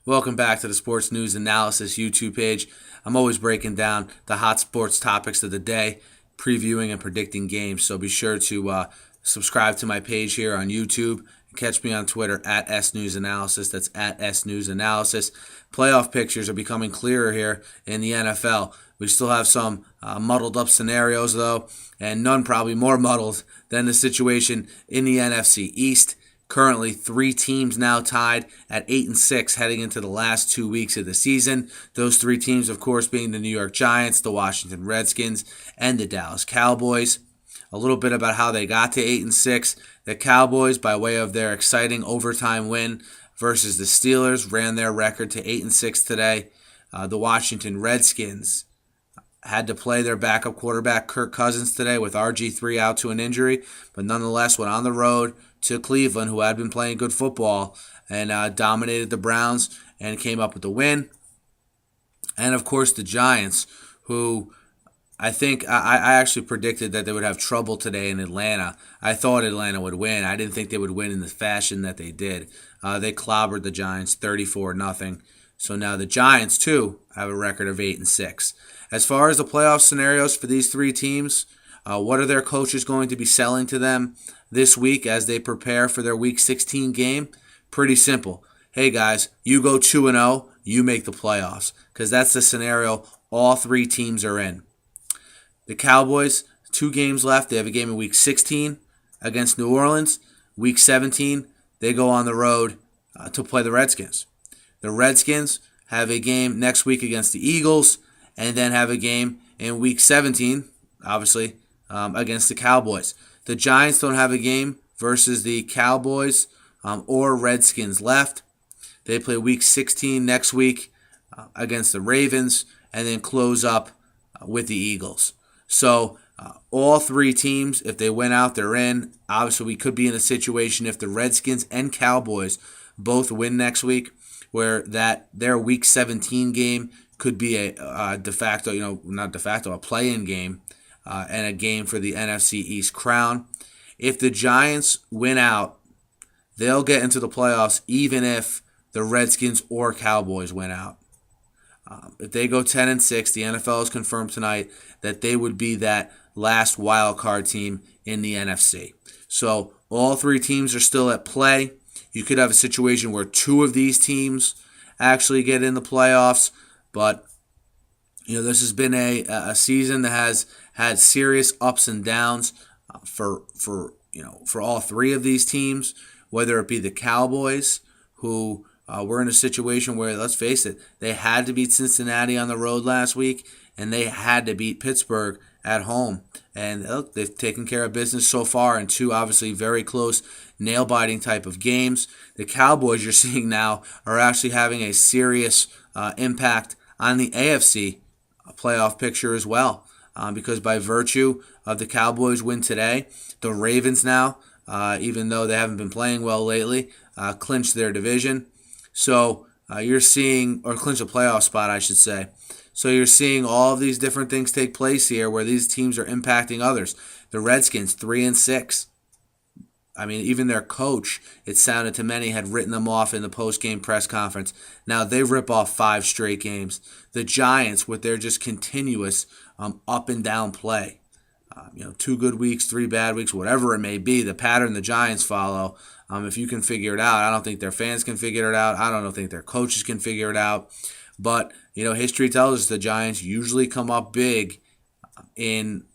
Welcome back to the Sports News Analysis YouTube page. I'm always breaking down the hot sports topics of the day, previewing and predicting games. So be sure to subscribe to my page here on YouTube. Catch me on Twitter at SNewsAnalysis. That's at SNewsAnalysis. Playoff pictures are becoming clearer here in the NFL. We still have some muddled up scenarios, though, and none probably more muddled than the situation in the NFC East. Currently, 3 teams now tied at 8-6 heading into the last 2 weeks of the season. Those 3 teams, of course, being the New York Giants, the Washington Redskins, and the Dallas Cowboys. A little bit about how they got to 8-6. The Cowboys, by way of their exciting overtime win versus the Steelers, ran their record to 8-6 today. The Washington Redskins had to play their backup quarterback Kirk Cousins today with RG3 out to an injury, but nonetheless went on the road to Cleveland, who had been playing good football, and dominated the Browns and came up with the win. And, of course, the Giants, who I think I actually predicted that they would have trouble today in Atlanta. I thought Atlanta would win. I didn't think they would win in the fashion that they did. They clobbered the Giants 34-0. So now the Giants, too, have a record of 8-6. As far as the playoff scenarios for these 3 teams, what are their coaches going to be selling to them this week as they prepare for their Week 16 game? Pretty simple. Hey, guys, you go 2-0, you make the playoffs, because that's the scenario all 3 teams are in. The Cowboys, 2 games left. They have a game in Week 16 against New Orleans. Week 17, they go on the road to play the Redskins. The Redskins have a game next week against the Eagles, and then have a game in Week 17, obviously, against the Cowboys. The Giants don't have a game versus the Cowboys or Redskins left. They play Week 16 next week against the Ravens, and then close up with the Eagles. So all 3 teams, if they win out, they're in. Obviously, we could be in a situation if the Redskins and Cowboys both win next week, where their Week 17 game could be a de facto, not de facto, a play-in game and a game for the NFC East crown. If the Giants win out, they'll get into the playoffs even if the Redskins or Cowboys win out. If they go 10-6, the NFL has confirmed tonight that they would be that last wild card team in the NFC. So all 3 teams are still at play. You could have a situation where 2 of these teams actually get in the playoffs, but this has been a season that has had serious ups and downs for all 3 of these teams, whether it be the Cowboys, who were in a situation where, let's face it, they had to beat Cincinnati on the road last week, and they had to beat Pittsburgh at home. And they've taken care of business so far in 2 obviously very close, nail-biting type of games. The Cowboys you're seeing now are actually having a serious impact on the AFC playoff picture as well, because by virtue of the Cowboys win today, the Ravens now, even though they haven't been playing well lately, clinched their division. So you're seeing, or clinch a playoff spot, I should say. So you're seeing all of these different things take place here where these teams are impacting others. The Redskins, 3-6. I mean, even their coach, it sounded to many, had written them off in the post-game press conference. Now they rip off 5 straight games. The Giants, with their just continuous up and down play. 2 good weeks, 3 bad weeks, whatever it may be, the pattern the Giants follow, if you can figure it out, I don't think their fans can figure it out. I don't think their coaches can figure it out. But, history tells us the Giants usually come up big in,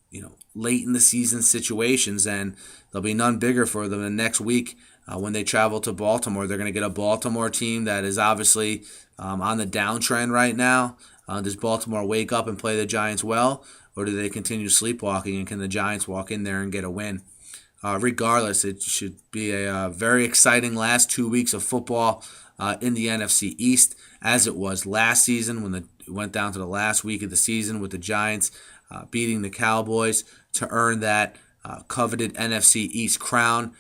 late in the season situations, and there'll be none bigger for them than next week when they travel to Baltimore. They're going to get a Baltimore team that is obviously on the downtrend right now. Does Baltimore wake up and play the Giants well, or do they continue sleepwalking, and can the Giants walk in there and get a win? Regardless, it should be a very exciting last 2 weeks of football in the NFC East, as it was last season when it went down to the last week of the season with the Giants beating the Cowboys to earn that coveted NFC East crown.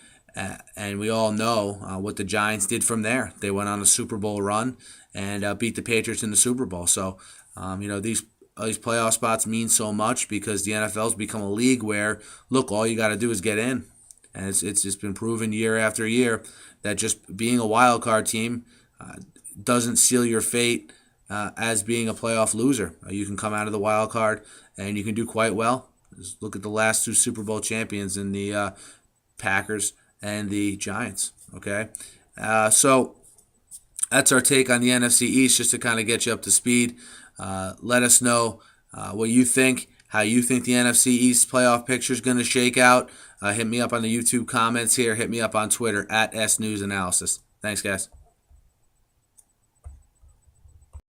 And we all know what the Giants did from there. They went on a Super Bowl run and beat the Patriots in the Super Bowl. So, these playoff spots mean so much because the NFL's become a league where, look, all you got to do is get in. And it's just been proven year after year that just being a wild card team doesn't seal your fate as being a playoff loser. You can come out of the wild card and you can do quite well. Just look at the last two Super Bowl champions in the Packers and the Giants. Okay, so that's our take on the NFC East, just to kind of get you up to speed. Let us know what you think, how you think the NFC East playoff picture is going to shake out. Hit me up on the YouTube comments here. Hit me up on Twitter @SNewsAnalysis. Thanks, guys.